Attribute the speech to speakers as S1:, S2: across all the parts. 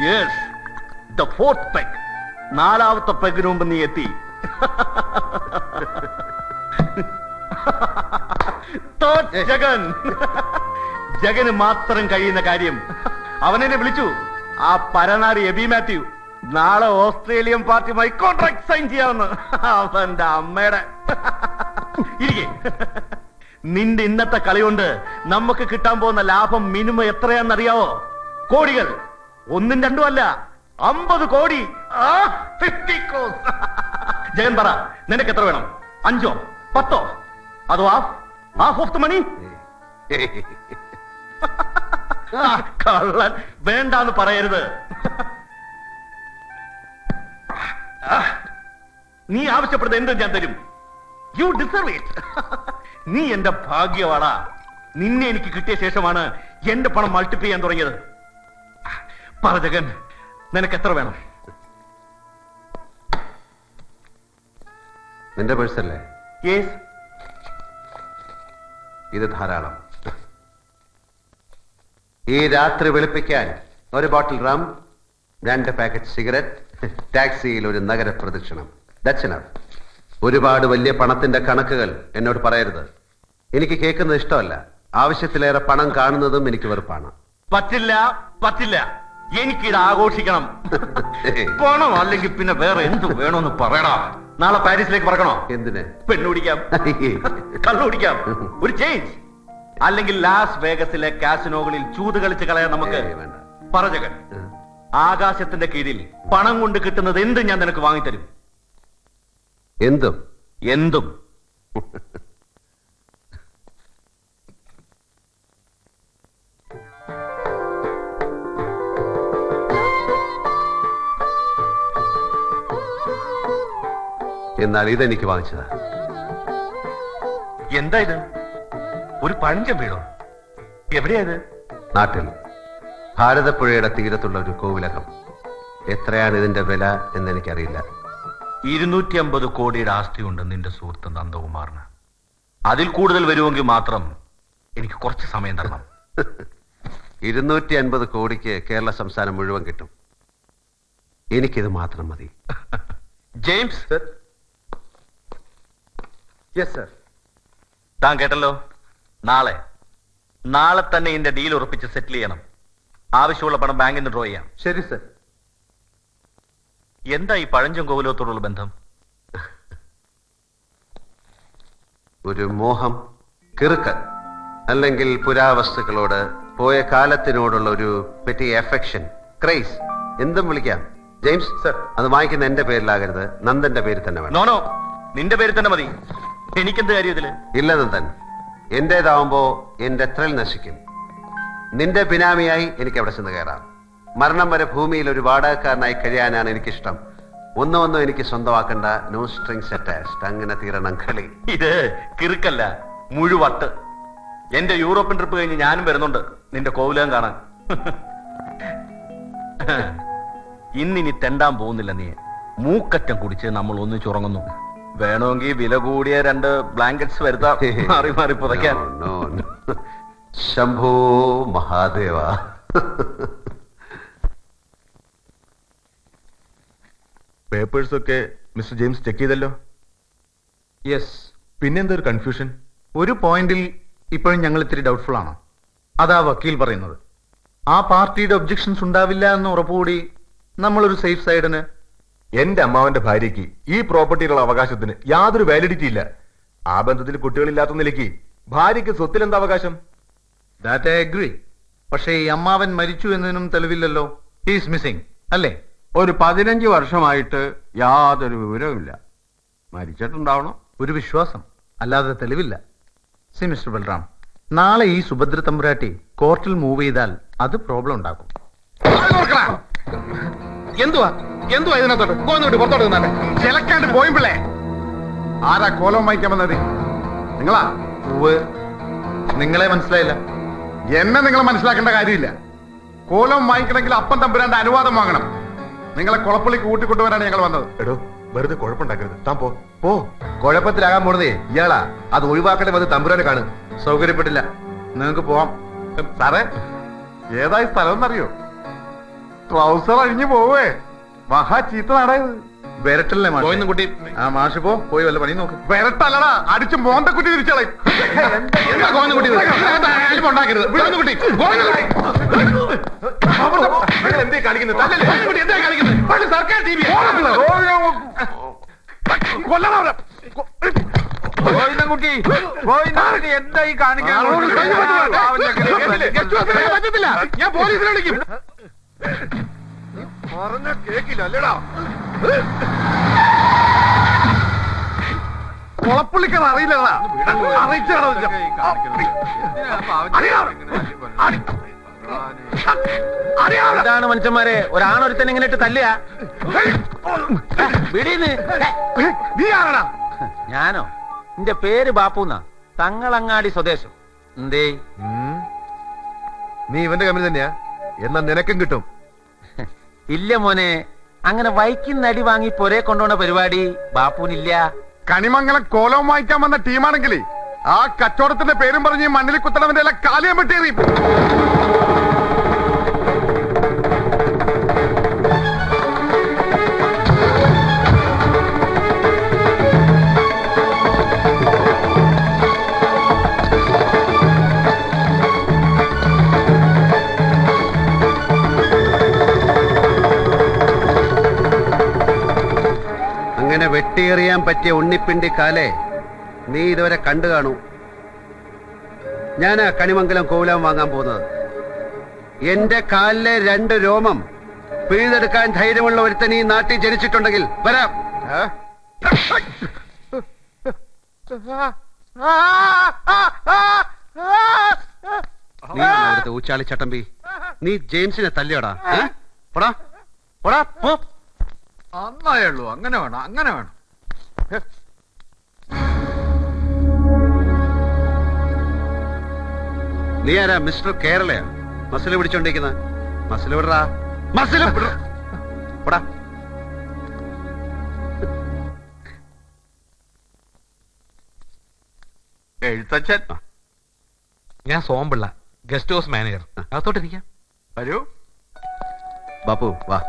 S1: Yes, the fourth peg. നാലാമത്തെ പെഗിന് മുമ്പ് നീ എത്തി. ജഗൻ, ജഗന് മാത്രം കഴിയുന്ന കാര്യം. അവനെന്നെ വിളിച്ചു, ആ പരനാറി എബി മാത്യു നാളെ ഓസ്ട്രേലിയൻ പാർട്ടിയുമായി കോൺട്രാക്ട് സൈൻ ചെയ്യാമെന്ന്. അവന്റെ അമ്മയുടെ ഇരിക്കെ. നിന്റെ ഇന്നത്തെ കളി കൊണ്ട് നമുക്ക് കിട്ടാൻ പോകുന്ന ലാഭം മിനിമം എത്രയാണെന്നറിയാവോ? കോടികൾ. ഒന്നും രണ്ടും അല്ല, 50 കോടി. 50 crores. ജഗൻ പറ, നിനക്ക് എത്ര വേണം? 5ഓ 10ഓ? അതോ ഹാഫ് ഓഫ് ദ മണി? കള്ളൻ, വേണ്ടാന്ന് പറയരുത്. നീ ആവശ്യപ്പെടുന്നത് എന്തും ഞാൻ തരും. U deserve it. നീ എന്റെ ഭാഗ്യവാടാ. നിന്നെ എനിക്ക് കിട്ടിയ ശേഷമാണ് എന്റെ പണം മൾട്ടിപ്ലൈ ചെയ്യാൻ തുടങ്ങിയത്. പറ ജഗൻ, നിനക്ക് എത്ര വേണം?
S2: നിന്റെ പേഴ്സല്ലേ?
S1: യെസ്.
S2: ഇത് ധാരാളം. ഈ രാത്രി വെളുപ്പിക്കാൻ ഒരു ബോട്ടിൽ റം, 2 പാക്കറ്റ് സിഗരറ്റ്, ടാക്സിയിൽ ഒരു നഗര പ്രദക്ഷിണം. That's enough. ഒരുപാട് വലിയ പണത്തിന്റെ കണക്കുകൾ എന്നോട് പറയരുത്. എനിക്ക് കേൾക്കുന്നത് ഇഷ്ടമല്ല. ആവശ്യത്തിലേറെ പണം കാണുന്നതും എനിക്ക് വെറുപ്പാണ്.
S1: പറ്റില്ല, പറ്റില്ല. എനിക്കിത് ആഘോഷിക്കണം. പണം അല്ലെങ്കിൽ പിന്നെ വേറെ എന്ത് വേണമെന്ന് പറയണം. നാളെ പാരീസിലേക്ക് പറക്കണോ?
S2: എന്തിന്?
S1: പെണ്ണുപിടിക്കാം, കള്ളുപിടിക്കാം, ഒരു ചേഞ്ച്. അല്ലെങ്കിൽ ലാസ് വേഗസിലെ കാസിനോകളിൽ ചൂത് കളിച്ച് കളയാൻ നമുക്ക്. പറ ജഗൻ, ആകാശത്തിന്റെ കീഴിൽ പണം കൊണ്ട് കിട്ടുന്നത് എന്തും ഞാൻ നിനക്ക് വാങ്ങിത്തരും.
S2: എന്തും?
S1: എന്തും.
S2: എന്നാൽ ഇതെനിക്ക് വാങ്ങിച്ചതാ.
S1: എന്താ ഇത്? ഒരു പഴഞ്ചൻ വീടോ? എവിടെയാ ഇത്?
S2: നാട്ടിൽ, ഭാരതപ്പുഴയുടെ തീരത്തുള്ള ഒരു കോവിലകം. എത്രയാണ് ഇതിന്റെ വില എന്ന് എനിക്കറിയില്ല.
S1: 250 കോടിയുടെ ആസ്തിയുണ്ട് നിന്റെ സുഹൃത്ത് നന്ദകുമാറിന്. അതിൽ കൂടുതൽ വരുമെങ്കിൽ മാത്രം എനിക്ക് കുറച്ച് സമയം തരണം.
S2: 250 കോടിക്ക് കേരള സംസ്ഥാനം മുഴുവൻ കിട്ടും. എനിക്കിത് മാത്രം മതി.
S1: James sir.
S3: Yes sir.
S1: താൻ കേട്ടല്ലോ. നാളെ തന്നെ ഇതിന്റെ ഡീൽ ഉറപ്പിച്ച് സെറ്റിൽ ചെയ്യണം. ആവശ്യമുള്ള പണം ബാങ്കിൽ നിന്ന് ഡ്രോ ചെയ്യാം.
S3: ശരി സർ.
S1: എന്താ ഈ പഴഞ്ചൻ കോവിലത്തോടുള്ള ബന്ധം?
S2: ഒരു മോഹം, കിറുക്ക്, അല്ലെങ്കിൽ പുരാവസ്തുക്കളോട് പോയ കാലത്തിനോടുള്ള ഒരു പെറ്റി അഫെക്ഷൻ, ക്രൈസ്, എന്തും വിളിക്കാം. ജെയിംസ്
S3: സർ,
S2: അത് വാങ്ങിക്കുന്ന എന്റെ പേരിലാകരുത്, നന്ദന്റെ പേരിൽ തന്നെ വേണം.
S1: നോനോ, നിന്റെ പേര് തന്നെ മതി. എനിക്കെന്ത് കാര്യം ഇതില്?
S2: ഇല്ല നന്ദൻ, എന്റേതാവുമ്പോ എന്റെ ത്രിൽ നശിക്കും. നിന്റെ ബിനാമിയായി എനിക്ക് അവിടെ ചെന്ന് കയറാം. മരണം വരെ ഭൂമിയിൽ ഒരു വാടകക്കാരനായി കഴിയാനാണ് എനിക്കിഷ്ടം. ഒന്നും എനിക്ക് സ്വന്തമാക്കണ്ട. No strings attached. അങ്ങനെ തീരണം കളി.
S1: ഇത് കിറുക്കല്ല, മുഴുവട്ട്. എന്റെ യൂറോപ്യൻ ട്രിപ്പ് കഴിഞ്ഞ് ഞാനും വരുന്നുണ്ട് നിന്റെ കോവിലകം കാണാൻ. ഇന്നിനി തെണ്ടാൻ പോകുന്നില്ല നീ. മൂക്കറ്റം കുടിച്ച് നമ്മൾ ഒന്നിച്ചുറങ്ങുന്നു. വേണമെങ്കിൽ വില കൂടിയ 2 ബ്ലാങ്കറ്റ്സ് വരുത്താം, മാറി മാറി പുതയ്ക്കാൻ.
S2: ശംഭോ മഹാദേവ.
S4: പേപ്പേഴ്സ് ഒക്കെ മിസ്റ്റർ ജെയിംസ് ചെക്ക് ചെയ്തല്ലോ?
S3: യെസ്.
S4: പിന്നെന്താ ഒരു കൺഫ്യൂഷൻ?
S3: ഒരു പോയിന്റിൽ ഇപ്പോഴും ഞങ്ങൾ ഇത്തിരി ഡൗട്ട്ഫുൾ ആണ്. അതാ വക്കീൽ പറയുന്നത്. ആ പാർട്ടിയുടെ ഒബ്ജക്ഷൻസ് ഉണ്ടാവില്ല എന്ന് ഉറപ്പുകൂടി നമ്മളൊരു സേഫ് സൈഡിന്.
S4: എന്റെ അമ്മാവന്റെ ഭാര്യയ്ക്ക് ഈ പ്രോപ്പർട്ടിയിലുള്ള അവകാശത്തിന് യാതൊരു വാലിഡിറ്റി ഇല്ല. ആ ബന്ധത്തിൽ കുട്ടികളില്ലാത്ത നിലയ്ക്ക് ഭാര്യയ്ക്ക് സ്വത്തിൽ എന്താ അവകാശം?
S3: That I agree. പക്ഷേ ഈ അമ്മാവൻ മരിച്ചു എന്നതിനും തെളിവില്ലല്ലോ. ഹീസ് മിസ്സിംഗ് അല്ലേ?
S5: ഒരു 15 വർഷമായിട്ട് യാതൊരു വിവരവുമില്ല. മരിച്ചിട്ടുണ്ടാവണം.
S3: ഒരു വിശ്വാസം, അല്ലാതെ തെളിവില്ല. സി മിസ്റ്റർ ബൽറാം, നാളെ ഈ സുഭദ്ര തമ്പുരാട്ടി കോർട്ടിൽ മൂവ് ചെയ്താൽ അത് പ്രോബ്ലം ഉണ്ടാക്കും.
S6: എന്തുവാ ഇതിനകത്തോട്ട് പുറത്തോട്ട് നിന്നെ ചിലക്കാണ്ട് പോയിപ്പിള്ളേ. ആരാ കോലം വാങ്ങിക്കാൻ വന്നത്? നിങ്ങളാ?
S3: നിങ്ങളെ മനസ്സിലായില്ല.
S6: എന്നെ നിങ്ങൾ മനസ്സിലാക്കേണ്ട കാര്യമില്ല. കോലം വാങ്ങിക്കണമെങ്കിൽ അപ്പം തമ്പുരാന്റെ അനുവാദം വാങ്ങണം. നിങ്ങളെ കുളപ്പള്ളിക്ക് കൂട്ടിക്കൊണ്ടുവരാണ് ഞങ്ങൾ വന്നത്.
S4: എടോ, വെറുതെ കുഴപ്പമുണ്ടാക്കരുത്. താൻ പോ.
S2: കുഴപ്പത്തിലാകാൻ പോണതേ ഇയാളാ. അത് ഒഴിവാക്കട്ടെ. വന്ന് തമ്പുരാനെ കാണും.
S3: സൗകര്യപ്പെട്ടില്ല. നിങ്ങൾക്ക് പോവാം.
S6: സാറേ, ഏതായി സ്ഥലം എന്നറിയോ? ട്രൗസർ അഴിഞ്ഞു പോവേ മഹാ ചീത്ത നാടായത്.
S3: വരട്ടല്ലേ മാഷ്?
S6: കുട്ടി
S3: ആ മാഷ് പോയി വല്ല പണി നോക്ക്.
S6: വരട്ടല്ലടാ, അടിച്ച് മോന്ത കുട്ടി തിരിച്ചളയും.
S4: എന്തേ കാണിക്കുന്നത്?
S6: സർക്കാർ ടി വി കൊല്ലണം.
S5: ഗോവിന്ദൻകുട്ടി എന്തായി
S6: പറ്റത്തില്ല, ഞാൻ പോലീസിനെ വിളിക്കും. പറഞ്ഞ കേക്കില്ല അല്ലേടാ. കുളപ്പുള്ളിക്കർ അറിയില്ലടാ, അറിയിച്ചാണോ?
S3: എന്താണ് മനുഷ്യന്മാരെ ഒരാണൊരുത്തൻ ഇങ്ങനെ ഇട്ട് തല്ലുക?
S6: നീ ആരടാ?
S3: ഞാനോ? എന്റെ പേര് ബാപ്പുന്നാ, തങ്ങളങ്ങാടി സ്വദേശം. എന്തേ?
S4: നീ ഇവന്റെ കമ്പനി തന്നെയാ? എന്നാ നിനക്കും കിട്ടും.
S3: ഇല്ല മോനെ, അങ്ങനെ വൈക്കിന്നടി വാങ്ങി പൊരെ കൊണ്ടുപോണ പരിപാടി ബാപ്പുവിനില്ല.
S6: കണിമംഗലം കോലവും വായിക്കാൻ വന്ന ടീമാണെങ്കിലേ ആ കച്ചവടത്തിന്റെ പേരും പറഞ്ഞ് മണ്ണിൽ കുത്തണവന്റെ എല്ലാം കാലിയാൻ വെട്ടിയെറിയും.
S2: അങ്ങനെ വെട്ടിയെറിയാൻ പറ്റിയ ഉണ്ണിപ്പിണ്ടി കാലേ നീ ഇതുവരെ കണ്ടു കാണൂ. ഞാനാ കണിമംഗലം കോവിലം വാങ്ങാൻ പോകുന്നത്. എന്റെ കാലിലെ 2 രോമം പിഴുതെടുക്കാൻ ധൈര്യമുള്ള ഒരുത്തൻ ഈ നാട്ടിൽ ജനിച്ചിട്ടുണ്ടെങ്കിൽ വരാം. നീ അവിടുത്തെ ഊച്ചാളി ചട്ടമ്പി, നീ ജെയിംസിനെ തല്ലിയോടാ? പോടാ പോടാ പോ.
S5: അന്നായുള്ളൂ. അങ്ങനെ വേണം, അങ്ങനെ വേണം.
S2: നീ ആരാ? മിസ്റ്റർ കേരളയാ മസില് പിടിച്ചോണ്ടിരിക്കുന്ന? മസില് വിടറാ, മസില് വിടാ.
S5: എഴുത്തച്ഛൻ.
S7: ഞാൻ സോമ്പിള്ള, ഗസ്റ്റ് ഹൗസ് മാനേജർ. അകത്തോട്ടിരിക്കാം.
S5: വരൂ.
S2: ബാപ്പു വാ.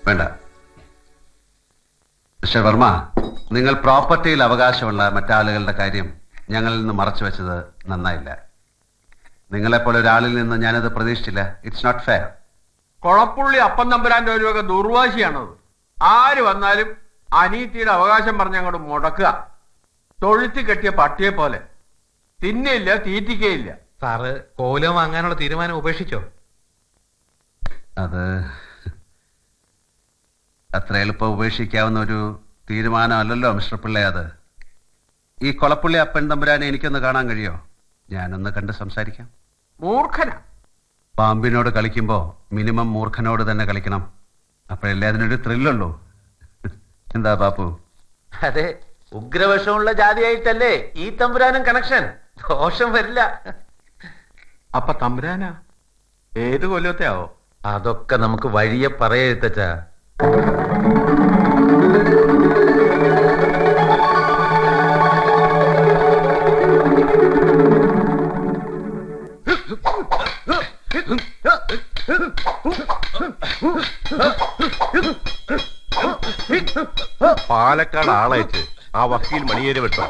S2: വേണ്ട. മിസ്റ്റർ വർമ്മ, നിങ്ങൾ പ്രോപ്പർട്ടിയിൽ അവകാശമുള്ള മറ്റാളുകളുടെ കാര്യം ഞങ്ങളിൽ നിന്ന് മറച്ചു വെച്ചത് നന്നായില്ല. നിങ്ങളെപ്പോലെ ഒരാളിൽ നിന്ന് ഞാനത് പ്രതീക്ഷിച്ചില്ല. It's not fair.
S5: കൊളപ്പുള്ളി അപ്പം തമ്പുരാന്റെ ഒരു വക ദുർവാശിയാണത്. ആര് വന്നാലും അനീതിയുടെ അവകാശം പറഞ്ഞ് അങ്ങോട്ട് മുടക്കുക. തൊഴുത്തി കെട്ടിയ പട്ടിയെ പോലെ. തിന്നില്ല, തീറ്റിക്കയില്ല.
S7: സാറ് കോലം വാങ്ങാനുള്ള തീരുമാനം ഉപേക്ഷിച്ചോ?
S2: അത് അത്ര എളുപ്പം ഉപേക്ഷിക്കാവുന്ന ഒരു തീരുമാനമല്ലല്ലോ മിസ്റ്റർ പിള്ളേ. അത് ഈ കൊളപ്പുള്ളി അപ്പൻ തമ്പുരാനെ എനിക്കൊന്ന് കാണാൻ കഴിയോ? ഞാനൊന്ന് കണ്ട് സംസാരിക്കാം.
S5: മൂർഖനാ.
S2: പാമ്പിനോട് കളിക്കുമ്പോ മിനിമം മൂർഖനോട് തന്നെ കളിക്കണം. അപ്പോഴല്ലേ അതിനൊരു ത്രില്ലുള്ളൂ. എന്താ ബാപ്പു?
S3: അതെ, ഉഗ്രവശമുള്ള ജാതിയായിട്ടല്ലേ ഈ തമ്പുരാനും കണക്ഷൻ. ദോഷം വരില്ല.
S5: അപ്പൊ തമ്പുരാനാ ഏത് കൊല്ലത്തെ ആവോ?
S3: അതൊക്കെ നമുക്ക് വഴിയെ പറയെഴുത്തച്ചാ.
S4: പാലക്കാട് ആളയച്ച് ആ വക്കീൽ മണിയേരി വെട്ടാൻ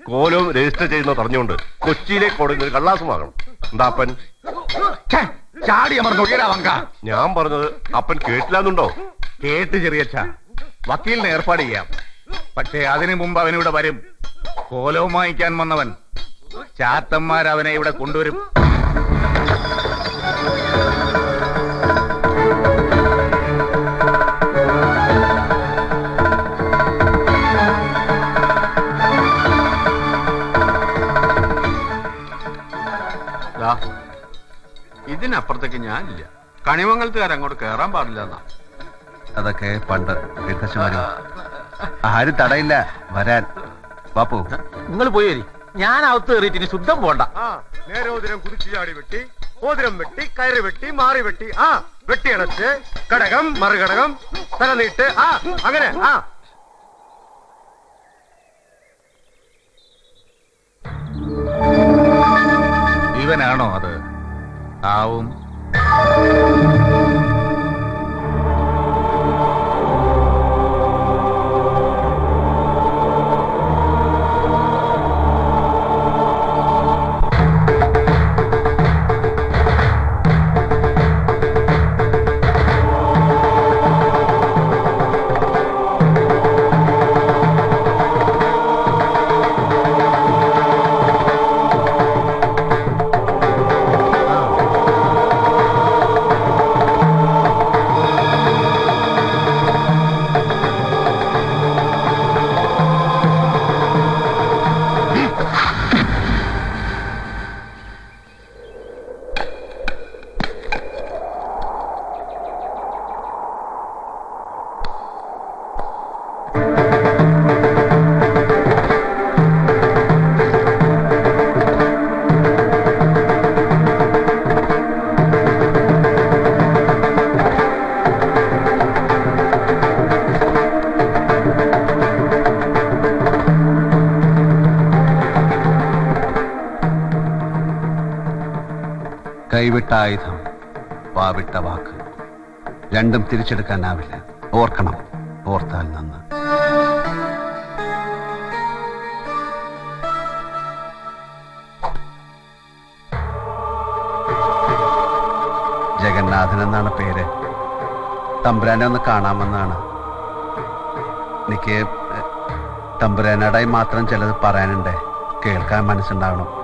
S4: കോലവും രജിസ്റ്റർ ചെയ്യുന്ന പറഞ്ഞുകൊണ്ട് കൊച്ചിയിലേക്ക് കൊടുക്കുന്ന ഒരു കള്ളാസം വാങ്ങണം. എന്താ അപ്പൻ?
S6: ചാടി അമർന്നു
S4: ഞാൻ പറഞ്ഞത് അപ്പൻ കേട്ടില്ലാന്നുണ്ടോ?
S6: കേട്ട് ചെറിയച്ഛ, വക്കീലിനെ ഏർപ്പാട് ചെയ്യാം. പക്ഷേ അതിനു മുമ്പ് അവനിവിടെ വരും. കോലവും വാങ്ങിക്കാൻ വന്നവൻ. ചാത്തന്മാരവനെ ഇവിടെ കൊണ്ടുവരും.
S5: ഇതിനപ്പുറത്തേക്ക് ഞാനില്ല. കണിമംഗലത്തുകാർ അങ്ങോട്ട് കയറാൻ പാടില്ല എന്നാ.
S2: അതൊക്കെ പണ്ട് എഴുത്തച്ഛന്മാരും. ആരും തടയില്ല വരാൻ. ബാപ്പു
S3: നിങ്ങൾ പോയി വരി. ഞാൻ അകത്ത് കയറിയിട്ട് ഇനി ശുദ്ധം പോണ്ട.
S4: നേരോതിരം കുതിച്ചു ചാടി വെട്ടി, ഓതിരം വെട്ടി, കയറി വെട്ടി, മാറി വെട്ടി, വെട്ടിയണച്ച് കടകം മറുകടകം തല നീട്ട്, അങ്ങനെ
S6: ജീവനാണോ അത്? ആവും.
S2: കൈവിട്ട ആയുധം, വാവിട്ട വാക്ക്, രണ്ടും തിരിച്ചെടുക്കാനാവില്ല. ഓർക്കണം, ഓർത്താൽ നന്ന്. ജഗന്നാഥൻ എന്നാണ് പേര്. തമ്പുരാനെ ഒന്ന് കാണാമെന്നാണ്. എനിക്ക് തമ്പുരാനോടായി മാത്രം ചിലത് പറയാനുണ്ട്. കേൾക്കാൻ മനസ്സുണ്ടാവണം.